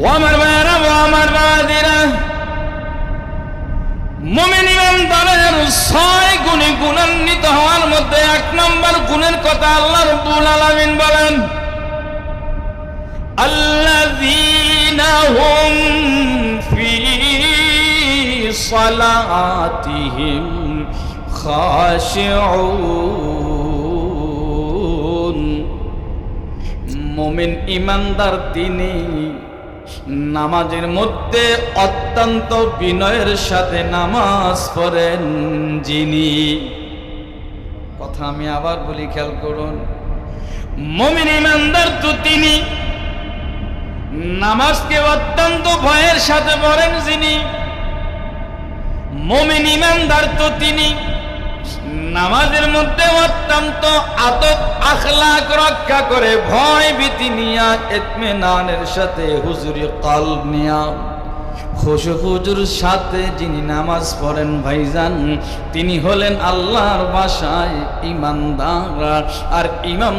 ও আমার ভাইয়েরা, ও আমার বাবাজিরা, মুমিন ইমানদারের 6 গুণে গুণান্বিত হওয়ার মধ্যে 1 নম্বর গুণের কথা আল্লাহ রাব্বুল আলামিন বলেন, আল্লাযীনা হুম ফী সালাতিহিম খাশিউন। মুমিন ইমানদার তিনি নামাজের মধ্যে অত্যন্ত বিনয়ের সাথে নামাজ পড়েন যিনি। কথা আমি আবার বলি, খেয়াল করুন। মুমিন ইমানদার তো তিনি নামাজকে অত্যন্ত ভয়ের সাথে পড়েন যিনি। মুমিন ইমানদার তো তিনি নামাজের মধ্যে অত্যন্ত আদব আখলাক রক্ষা করে ভয় ভীতি নিয়া ইতমিনানের সাথে হুজুরি কলব নিয়া খুশু হুজুর সাথে যিনি নামাজ পড়েন ভাইজান, তিনি হলেন আল্লাহর ভাষায় ইমানদার। আর ইমাম